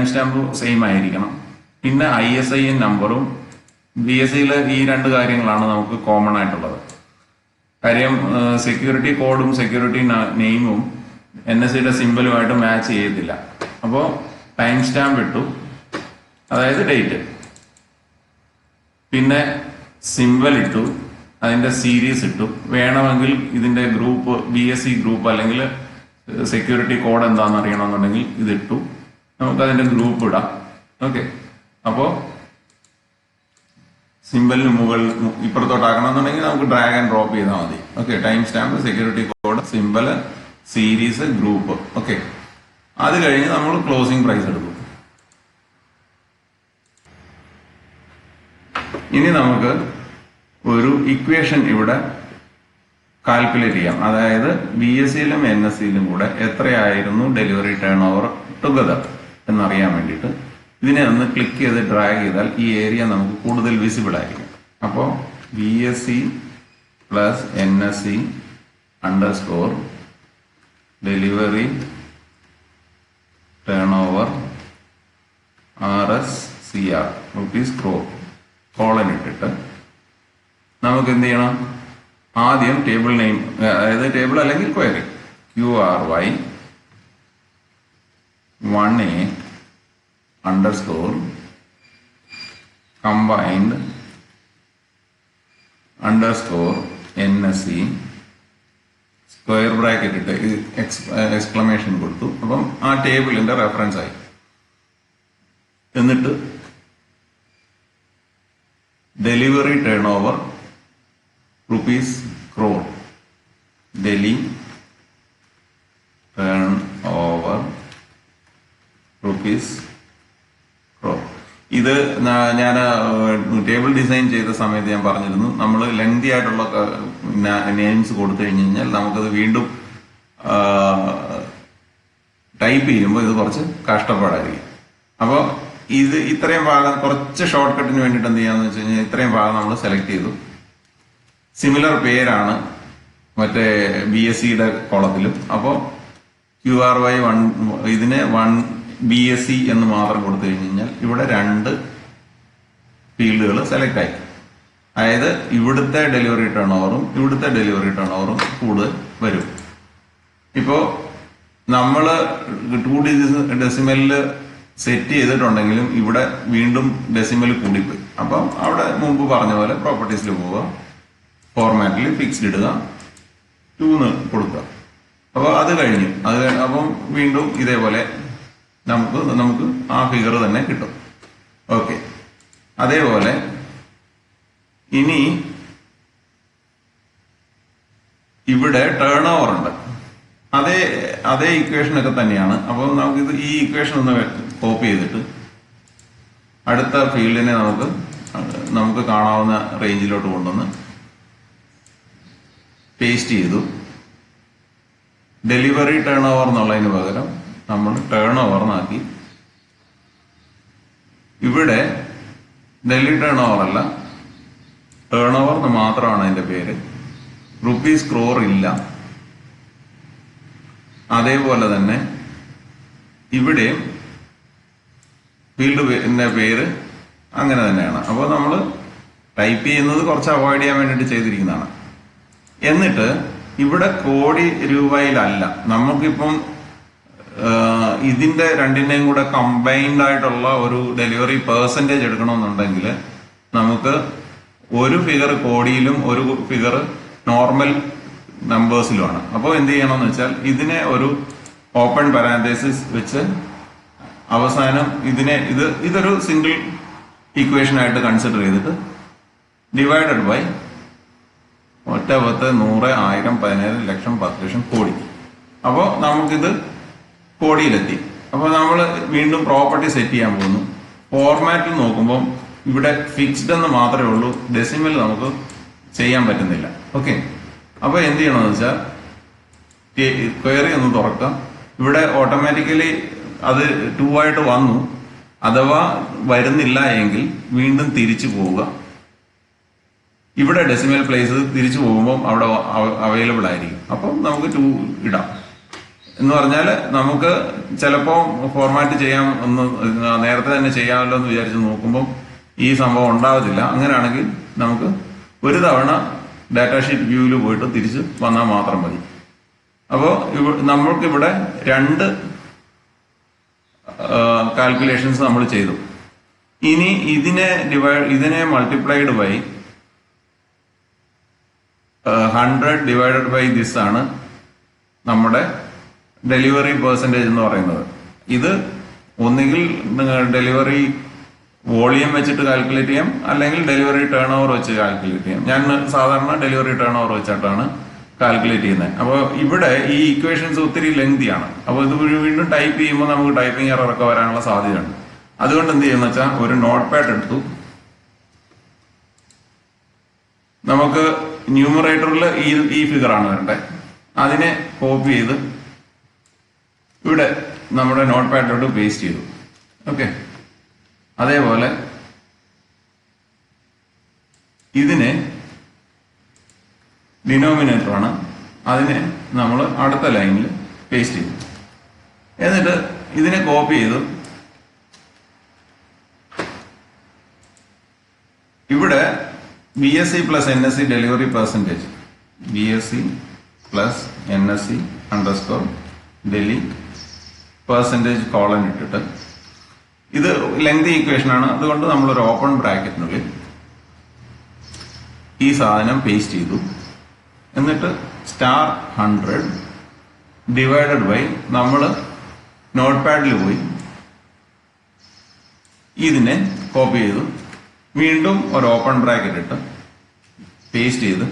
സ്റ്റാമ്പ് സെയിം ആയിരിക്കണം. പിന്നെ ISIN നമ്പറും. BSEയിൽ ഈ 2 കാര്യങ്ങളാണ് നമുക്ക് കോമൺ ആയിട്ടുള്ളത്. കാര്യം സെക്യൂരിറ്റി കോഡും സെക്യൂരിറ്റി നെയിമും NSEയുടെ സിമ്പലുമായിട്ട് മാച്ച് ചെയ്യത്തില്ല. അപ്പോൾ ടൈം സ്റ്റാമ്പ് ഇട്ടു, അതായത് ഡേറ്റ്, പിന്നെ സിമ്പൽ ഇട്ടു, അതിന്റെ സീരീസ് ഇട്ടു. വേണമെങ്കിൽ ഇതിന്റെ ഗ്രൂപ്പ് BSE ഗ്രൂപ്പ് അല്ലെങ്കിൽ സെക്യൂരിറ്റി കോഡ് എന്താണെന്ന് അറിയണമെന്നുണ്ടെങ്കിൽ ഇതിട്ടു. നമുക്ക് അതിന്റെ ഗ്രൂപ്പ് ഇടാം. ഓക്കെ, അപ്പോ സിമ്പലിന് മുകളിൽ ഇപ്പുറത്തോട്ടാക്കണം എന്നുണ്ടെങ്കിൽ നമുക്ക് ഡ്രാഗ് ആൻഡ് ഡ്രോപ്പ് ചെയ്താൽ മതി. Okay, time stamp, security code, symbol, series, group. Okay, അത് കഴിഞ്ഞ് നമ്മൾ ക്ലോസിംഗ് പ്രൈസ് എടുക്കും. ഇനി നമുക്ക് ഒരു ഇക്വേഷൻ ഇവിടെ കാൽക്കുലേറ്റ് ചെയ്യാം. അതായത് BSCയിലും NSCയിലും കൂടെ എത്രയായിരുന്നു ഡെലിവറി ടേൺ ഓവർ ടുഗദർ എന്നറിയാൻ വേണ്ടിയിട്ട് ഇതിനെ ഒന്ന് ക്ലിക്ക് ചെയ്ത് ഡ്രാഗ് ചെയ്താൽ ഈ ഏരിയ നമുക്ക് കൂടുതൽ വിസിബിൾ ആയിരിക്കും. അപ്പോൾ BSC plus NSC underscore delivery turn over RSCR rupees crore colon ഇട്ടിട്ട് നമുക്ക് എന്ത് ചെയ്യണം? ആദ്യം ടേബിൾ നെയിം, അതായത് ടേബിൾ അല്ലെങ്കിൽ query, QRY 1A underscore combined underscore NSC square bracket ഇട്ട് എക്സ്ക്ലമേഷൻ കൊടുത്തു. അപ്പം ആ ടേബിളിന്റെ റെഫറൻസ് ആയി. എന്നിട്ട് delivery turnover rupees crore, deli turn over rupees crore. ഇത് ഞാൻ ടേബിൾ ഡിസൈൻ ചെയ്ത സമയത്ത് ഞാൻ പറഞ്ഞിരുന്നു, നമ്മൾ ലെങ്തി ആയിട്ടുള്ള നെയിംസ് കൊടുത്തു കഴിഞ്ഞ് കഴിഞ്ഞാൽ നമുക്കത് വീണ്ടും ടൈപ്പ് ചെയ്യുമ്പോൾ ഇത് കുറച്ച് കഷ്ടപ്പാടായിരിക്കും. അപ്പോൾ ഇത് ഇത്രയും ഭാഗം കുറച്ച് ഷോർട്ട് കട്ടിന് വേണ്ടിയിട്ട് എന്ത് ചെയ്യാന്ന് വെച്ച് കഴിഞ്ഞാൽ ഇത്രയും ഭാഗം നമ്മൾ സെലക്ട് ചെയ്തു. സിമിലർ പേരാണ് മറ്റേ BSCയുടെ കോളത്തിലും. അപ്പോൾ QRY 1 ഇതിനെ 1 BSC എന്ന് മാത്രം കൊടുത്തു കഴിഞ്ഞ് കഴിഞ്ഞാൽ ഇവിടെ 2 ഫീൽഡുകൾ സെലക്ട് ആയി. അതായത് ഇവിടുത്തെ ഡെലിവറി ടേൺ ഓവറും ഇവിടുത്തെ ഡെലിവറി ടേൺ ഓവറും കൂടുതൽ വരും. ഇപ്പോൾ നമ്മൾ 2 ഡെസിമലില് സെറ്റ് ചെയ്തിട്ടുണ്ടെങ്കിലും ഇവിടെ വീണ്ടും ഡെസിമൽ കൂടിപ്പോയി. അപ്പം അവിടെ മുമ്പ് പറഞ്ഞ പോലെ പ്രോപ്പർട്ടീസിൽ പോവുക, ഫോർമാറ്റിൽ ഫിക്സ്ഡ് ഇടുക, 2 കൊടുക്കുക. അപ്പോൾ അത് കഴിഞ്ഞു. അപ്പം വീണ്ടും ഇതേപോലെ നമുക്ക് ആ ഫിഗർ തന്നെ കിട്ടും. ഓക്കെ, അതേപോലെ ഇനി ഇവിടെ ടേൺ ഓവർ ഉണ്ട്. അതേ ഇക്വേഷൻ ഒക്കെ തന്നെയാണ്. അപ്പോൾ നമുക്കിത് ഈ ഇക്വേഷൻ ഒന്ന് കോപ്പി ചെയ്തിട്ട് അടുത്ത ഫീൽഡിനെ നമുക്ക് കാണാവുന്ന റേഞ്ചിലോട്ട് കൊണ്ടുവന്ന് പേസ്റ്റ് ചെയ്തു. ഡെലിവറി ടേൺ ഓവർ എന്നുള്ളതിന് പകരം നമ്മൾ ടേൺ ഓവർന്നാക്കി. ഇവിടെ ഡെലിവറി ടേൺ ഓവർ അല്ല, ടേൺ ഓവർ എന്ന് മാത്രമാണ് അതിന്റെ പേര്. റുപ്പീസ് ക്രോർ ഇല്ല. അതേപോലെ തന്നെ ഇവിടെയും ഫീൽഡിന്റെ പേര് അങ്ങനെ തന്നെയാണ്. അപ്പോൾ നമ്മൾ ടൈപ്പ് ചെയ്യുന്നത് കുറച്ച് അവോയ്ഡ് ചെയ്യാൻ വേണ്ടിയിട്ട് ചെയ്തിരിക്കുന്നതാണ്. എന്നിട്ട് ഇവിടെ കോടി രൂപയിലല്ല, നമുക്കിപ്പം ഇതിന്റെ രണ്ടിന്റെയും കൂടെ കമ്പൈൻഡ് ആയിട്ടുള്ള ഒരു ഡെലിവറി പെർസെന്റേജ് എടുക്കണമെന്നുണ്ടെങ്കിൽ നമുക്ക് ഒരു ഫിഗർ കോടിയിലും ഒരു ഫിഗർ നോർമൽ നമ്പേഴ്സിലുമാണ്. അപ്പോൾ എന്ത് ചെയ്യണമെന്ന് വെച്ചാൽ ഇതിനെ ഒരു ഓപ്പൺ പാരാന്തസിസ് വെച്ച് അവസാനം ഇതൊരു സിംഗിൾ ഇക്വേഷൻ ആയിട്ട് കൺസിഡർ ചെയ്തിട്ട് ഡിവൈഡഡ് ബൈ 1 10 100 1000 17 ലക്ഷം 10 ലക്ഷം കോടി. അപ്പോൾ നമുക്കിത് കോടിയിലെത്തി. അപ്പോൾ നമ്മൾ വീണ്ടും പ്രോപ്പർട്ടി സെറ്റ് ചെയ്യാൻ പോകുന്നു. ഫോർമാറ്റിൽ നോക്കുമ്പോൾ ഇവിടെ ഫിക്സ്ഡ് എന്ന് മാത്രമേ ഉള്ളൂ, ഡെസിമൽ നമുക്ക് ചെയ്യാൻ പറ്റുന്നില്ല. ഓക്കെ, അപ്പോൾ എന്ത് ചെയ്യണമെന്ന് വെച്ചാൽ ക്വയറി ഒന്ന് തുറക്കാം. ഇവിടെ ഓട്ടോമാറ്റിക്കലി അത് 2 ആയിട്ട് വന്നു. അഥവാ വരുന്നില്ല എങ്കിൽ വീണ്ടും തിരിച്ചു പോവുക. ഇവിടെ ഡെസിമൽ പ്ലേസ് തിരിച്ചു പോകുമ്പോൾ അവിടെ അവൈലബിൾ ആയിരിക്കും. അപ്പം നമുക്ക് 2 ഇടാം. എന്ന് പറഞ്ഞാൽ നമുക്ക് ചിലപ്പോൾ ഫോർമാറ്റ് ചെയ്യാൻ ഒന്ന് നേരത്തെ തന്നെ ചെയ്യാമല്ലോ എന്ന് വിചാരിച്ച് നോക്കുമ്പോൾ ഈ സംഭവം ഉണ്ടാവത്തില്ല. അങ്ങനെയാണെങ്കിൽ നമുക്ക് ഒരു തവണ ഡാറ്റാ ഷീറ്റ് വ്യൂവിൽ പോയിട്ട് തിരിച്ച് വന്നാൽ മാത്രം മതി. അപ്പോൾ നമ്മൾക്കിവിടെ 2 കാൽക്കുലേഷൻസ് നമ്മൾ ചെയ്തു. ഇനി ഇതിനെ multiplied by 100 divided by this ആണ് നമ്മുടെ ഡെലിവറി പെർസെൻറ്റേജ് എന്ന് പറയുന്നത്. ഇത് ഒന്നുകിൽ ഡെലിവറി വോളിയം വെച്ചിട്ട് കാൽക്കുലേറ്റ് ചെയ്യാം, അല്ലെങ്കിൽ ഡെലിവറി ടേൺ ഓവർ വെച്ച് കാൽക്കുലേറ്റ് ചെയ്യാം. ഞാൻ സാധാരണ ഡെലിവറി ടേൺ ഓവർ വെച്ചിട്ടാണ് കാൽക്കുലേറ്റ് ചെയ്യുന്നത്. അപ്പോൾ ഇവിടെ ഈ ഇക്വേഷൻസ് ഒത്തിരി ലെങ്തിയാണ്. അപ്പോൾ ഇത് വീണ്ടും ടൈപ്പ് ചെയ്യുമ്പോൾ നമുക്ക് ടൈപ്പിംഗ് എററൊക്കെ വരാനുള്ള സാധ്യതയുണ്ട്. അതുകൊണ്ട് എന്ത് ചെയ്യുന്ന വെച്ചാൽ ഒരു നോട്ട് പാഡ് എടുത്തു. നമുക്ക് ന്യൂമറേറ്ററിൽ ഈ ഫിഗറാണ് വരണ്ടേ, അതിനെ കോപ്പി ചെയ്ത് ഇവിടെ നമ്മുടെ നോട്ട് പാഡിലോട്ട് പേസ്റ്റ് ചെയ്തു. ഓക്കെ, അതേപോലെ ഇതിനെ ഡിനോമിനേറ്ററാണ്, അതിനെ നമ്മൾ അടുത്ത ലൈനിൽ പേസ്റ്റ് ചെയ്തു. എന്നിട്ട് ഇതിനെ കോപ്പി ചെയ്തു ഇവിടെ BSc plus NSc delivery percentage, BSc plus NSc underscore deli percentage colon ഇട്ടിട്ട്, ഇത് ലെങ്തി ഇക്വേഷൻ ആണ്, അതുകൊണ്ട് നമ്മളൊരു ഓപ്പൺ ബ്രാക്കറ്റിനുള്ളിൽ ഈ സാധനം പേസ്റ്റ് ചെയ്തു. എന്നിട്ട് *100 ഡിവൈഡഡ് ബൈ നമ്മൾ നോട്ട് പാഡിൽ പോയി ഇതിനെ കോപ്പി ചെയ്തു, വീണ്ടും ഒരു ഓപ്പൺ ബ്രാക്കറ്റ് ഇട്ട് പേസ്റ്റ് ചെയ്ത്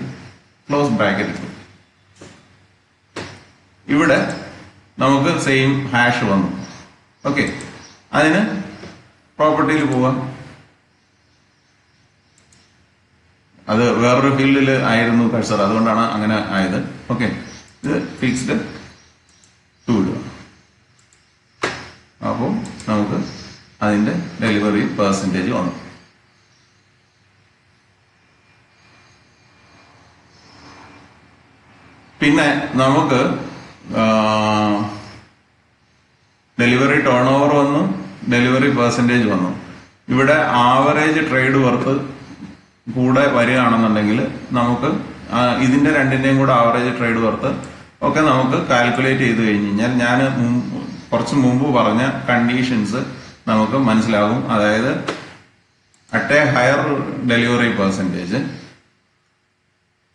ക്ലോസ് ബ്രാക്കറ്റ് ഇട്ടു. ഇവിടെ നമുക്ക് സെയിം ഹാഷ് വന്നു. ഓക്കെ, അതിന് പ്രോപ്പർട്ടിയിൽ പോവാം. അത് വേറൊരു ഫീൽഡിൽ ആയിരുന്നു കഴ്സർ, അതുകൊണ്ടാണ് അങ്ങനെ ആയത്. ഓക്കെ, ഇത് ഫിക്സ്ഡ് ടു ഇടുക. അപ്പോൾ നമുക്ക് അതിന്റെ ഡെലിവറി പെർസെൻറ്റേജ് വന്നു. പിന്നെ നമുക്ക് ഡെലിവറി ടേൺ ഓവർ വന്നു, ഡെലിവറി പെർസെൻറ്റേജ് വന്നു. ഇവിടെ ആവറേജ് ട്രേഡ് വർത്ത് കൂടെ വരികയാണെന്നുണ്ടെങ്കിൽ നമുക്ക് ഇതിന്റെ രണ്ടിന്റെയും കൂടെ ആവറേജ് ട്രേഡ് വർത്ത് ഒക്കെ നമുക്ക് കാൽക്കുലേറ്റ് ചെയ്ത് കഴിഞ്ഞ് കഴിഞ്ഞാൽ ഞാൻ കുറച്ച് മുമ്പ് പറഞ്ഞ കണ്ടീഷൻസ് നമുക്ക് മനസ്സിലാകും. അതായത് at A higher delivery percentage,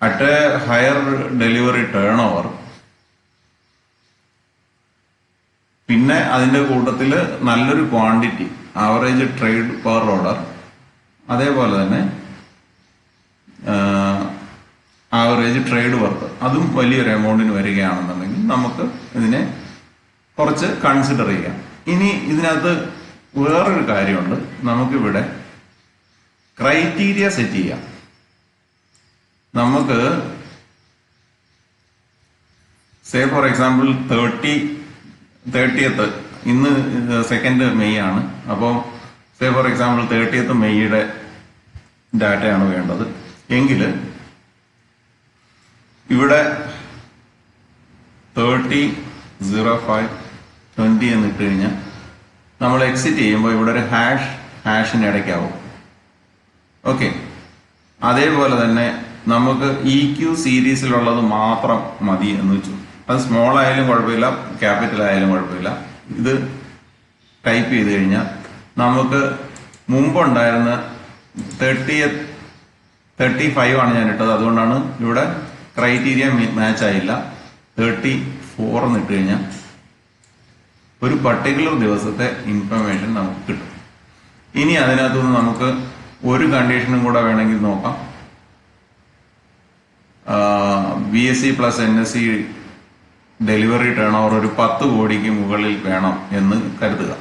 at A higher delivery turn over, പിന്നെ അതിന്റെ കൂട്ടത്തിൽ നല്ലൊരു quantity average trade per order, അതേപോലെ തന്നെ ആവറേജ് ട്രേഡ് വർത്ത് അതും വലിയൊരു എമൗണ്ടിന് വരികയാണെന്നുണ്ടെങ്കിൽ നമുക്ക് ഇതിനെ കുറച്ച് കൺസിഡർ ചെയ്യാം. ഇനി ഇതിനകത്ത് വേറൊരു കാര്യമുണ്ട്, നമുക്കിവിടെ ക്രൈറ്റീരിയ സെറ്റ് ചെയ്യാം. നമുക്ക് സേ ഫോർ എക്സാമ്പിൾ 30th ഇന്ന് 2 മെയ് ആണ്. അപ്പോൾ സേ ഫോർ എക്സാമ്പിൾ 30th മെയ്യുടെ ഡാറ്റയാണ് വേണ്ടത് എങ്കിൽ ഇവിടെ 30/05/20 എന്നിട്ട് കഴിഞ്ഞാൽ നമ്മൾ എക്സിറ്റ് ചെയ്യുമ്പോൾ ഇവിടെ ഒരു ഹാഷിന് ഇടയ്ക്കാവും. ഓക്കെ, അതേപോലെ തന്നെ നമുക്ക് EQ സീരീസിലുള്ളത് മാത്രം മതി എന്ന് വെച്ചു. അത് സ്മോൾ ആയാലും കുഴപ്പമില്ല, ക്യാപിറ്റൽ ആയാലും കുഴപ്പമില്ല. ഇത് ടൈപ്പ് ചെയ്ത് കഴിഞ്ഞാൽ നമുക്ക് മുമ്പുണ്ടായിരുന്ന 35 ആണ് ഞാൻ ഇട്ടത്, അതുകൊണ്ടാണ് ഇവിടെ ക്രൈറ്റീരിയ മാച്ച് ആയില്ല. 34 എന്ന് ഇട്ട് കഴിഞ്ഞാൽ ഒരു പർട്ടിക്കുലർ ദിവസത്തെ ഇൻഫർമേഷൻ നമുക്ക് കിട്ടും. ഇനി അതിനകത്തുനിന്ന് നമുക്ക് ഒരു കണ്ടീഷനും കൂടെ വേണമെങ്കിൽ നോക്കാം. BSc plus NSc delivery turn over ഒരു 10 കോടിക്ക് മുകളിൽ വേണം എന്ന് കരുതുക.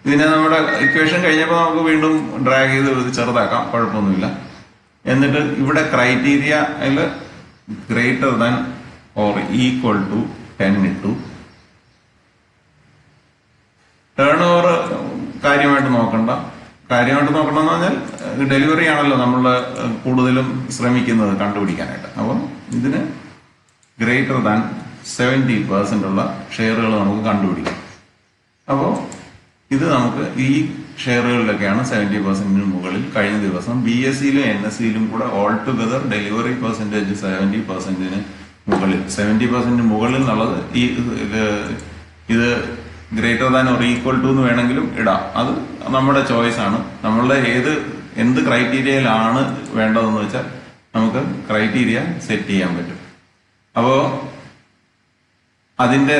ഇതിനെ നമ്മുടെ ഇക്വേഷൻ കഴിഞ്ഞപ്പോൾ നമുക്ക് വീണ്ടും ഡ്രാഗ് ചെയ്ത് ചെറുതാക്കാം, കുഴപ്പമൊന്നുമില്ല. എന്നിട്ട് ഇവിടെ ക്രൈറ്റീരിയ അതിൽ greater than or equal to 10 ഇട്ടു. ടേൺ ഓവർ കാര്യമായിട്ട് നോക്കണമെന്ന് പറഞ്ഞാൽ ഡെലിവറി ആണല്ലോ നമ്മൾ കൂടുതലും ശ്രമിക്കുന്നത് കണ്ടുപിടിക്കാനായിട്ട്. അപ്പം ഇതിന് ഗ്രേറ്റർ ദാൻ 70% ഉള്ള ഷെയറുകൾ നമുക്ക് കണ്ടുപിടിക്കാം. അപ്പോൾ ഇത് നമുക്ക് ഈ ഷെയറുകളിലൊക്കെയാണ് 70%-ന് മുകളിൽ കഴിഞ്ഞ ദിവസം BScയിലും NScയിലും കൂടെ ഓൾ ടുഗദർ ഡെലിവറി പെർസെൻറ്റേജ് 70%-ന് മുകളിൽ. 70% മുകളിൽ എന്നുള്ളത് ഇത് greater than or equal to എന്ന് വേണമെങ്കിലും ഇടാം. അത് നമ്മുടെ ചോയ്സ് ആണ്. നമ്മളുടെ എന്ത് ക്രൈറ്റീരിയയിലാണ് വേണ്ടതെന്ന് വെച്ചാൽ നമുക്ക് ക്രൈറ്റീരിയ സെറ്റ് ചെയ്യാൻ പറ്റും. അപ്പോൾ അതിന്റെ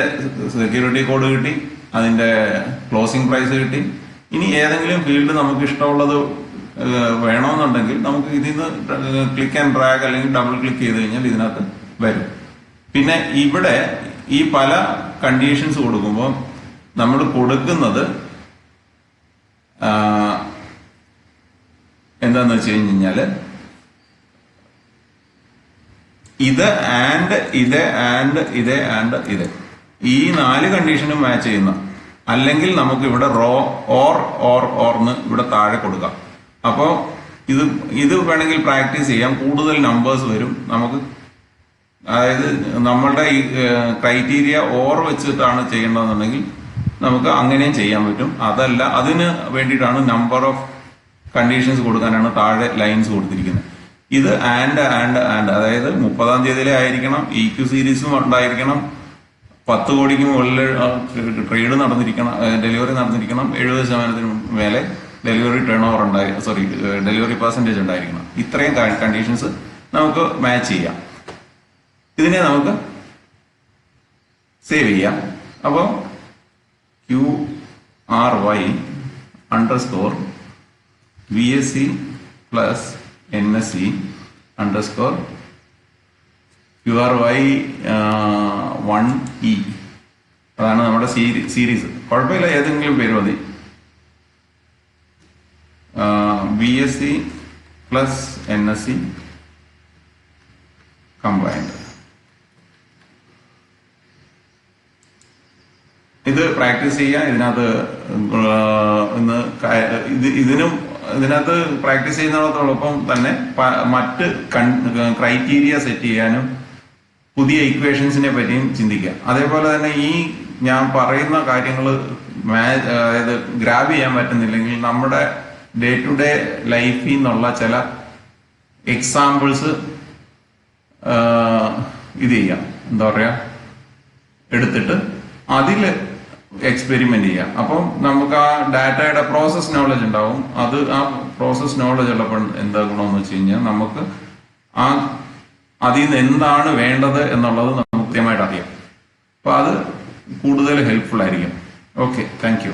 സെക്യൂരിറ്റി കോഡ് കിട്ടി, അതിന്റെ ക്ലോസിംഗ് പ്രൈസ് കിട്ടി. ഇനി ഏതെങ്കിലും ഫീൽഡ് നമുക്ക് ഇഷ്ടമുള്ളത് വേണമെന്നുണ്ടെങ്കിൽ നമുക്ക് ഇതിൽ നിന്ന് ക്ലിക്ക് ആൻഡ് ഡ്രാഗ് അല്ലെങ്കിൽ ഡബിൾ ക്ലിക്ക് ചെയ്ത് കഴിഞ്ഞാൽ ഇതിനകത്ത് വരും. പിന്നെ ഇവിടെ ഈ പല കണ്ടീഷൻസ് കൊടുക്കുമ്പോൾ നമ്മൾ കൊടുക്കുന്നത് എന്താന്ന് വെച്ച് കഴിഞ്ഞാല് ഇത് ആൻഡ് ഇത് ആൻഡ് ഇത് ആൻഡ് ഇത് ഈ 4 കണ്ടീഷനും മാച്ച് ചെയ്യുന്ന, അല്ലെങ്കിൽ നമുക്ക് ഇവിടെ റോ ഓർന്ന് ഇവിടെ താഴെ കൊടുക്കാം. അപ്പോൾ ഇത് വേണമെങ്കിൽ പ്രാക്ടീസ് ചെയ്യാം. കൂടുതൽ നമ്പേഴ്സ് വരും നമുക്ക്. അതായത് നമ്മളുടെ ഈ ക്രൈറ്റീരിയ ഓർ വെച്ചിട്ടാണ് ചെയ്യേണ്ടതെന്നുണ്ടെങ്കിൽ നമുക്ക് അങ്ങനെയും ചെയ്യാൻ പറ്റും. അതല്ല, അതിന് വേണ്ടിയിട്ടാണ് നമ്പർ ഓഫ് കണ്ടീഷൻസ് കൊടുക്കാനാണ് താഴെ ലൈൻസ് കൊടുത്തിരിക്കുന്നത്. ഇത് ആൻഡ് ആൻഡ് ആൻഡ്, അതായത് 30-ാം തീയതിയിലെ ആയിരിക്കണം, EQ സീരീസും ഉണ്ടായിരിക്കണം, 10 കോടിക്ക് മുകളിൽ ട്രേഡ് നടന്നിരിക്കണം, ഡെലിവറി നടന്നിരിക്കണം, 70% മേലെ delivery turn over delivery percentage ഉണ്ടായിരിക്കണം. ഇത്രയും കണ്ടീഷൻസ് നമുക്ക് മാച്ച് ചെയ്യാം. ഇതിനെ നമുക്ക് സേവ് ചെയ്യാം. അപ്പോൾ QRY_VSC+NSE_QRY1E, അതാണ് നമ്മുടെ സീരീസ്. കുഴപ്പമില്ല, ഏതെങ്കിലും പേര് മതി. VSC+NSE combined. ഇത് പ്രാക്ടീസ് ചെയ്യാം. ഇതിനകത്ത് പ്രാക്ടീസ് ചെയ്യുന്നതോടൊപ്പം തന്നെ മറ്റ് ക്രൈറ്റീരിയ സെറ്റ് ചെയ്യാനും പുതിയ ഇക്വേഷൻസിനെ പറ്റിയും ചിന്തിക്കാം. അതേപോലെ തന്നെ ഈ ഞാൻ പറയുന്ന കാര്യങ്ങൾ അതായത് ഗ്രാബ് ചെയ്യാൻ പറ്റുന്നില്ലെങ്കിൽ നമ്മുടെ ഡേ ടു ഡേ ലൈഫിൽ നിന്നുള്ള ചില എക്സാമ്പിൾസ് ഇത് ചെയ്യാം, എന്താ പറയാ, എടുത്തിട്ട് അതിൽ എക്സ്പെരിമെന്റ് ചെയ്യാം. അപ്പം നമുക്ക് ആ ഡാറ്റയുടെ പ്രോസസ് നോളജ് ഉണ്ടാവും. ആ പ്രോസസ് നോളജ് ഉള്ളപ്പോൾ എന്താ ഗുണമെന്ന് വെച്ച് കഴിഞ്ഞാൽ നമുക്ക് അതിൽ നിന്ന് എന്താണ് വേണ്ടത് എന്നുള്ളത് നമുക്ക് കൃത്യമായിട്ട് അറിയാം. അപ്പൊ അത് കൂടുതൽ ഹെൽപ്ഫുൾ ആയിരിക്കും. Okay, thank you.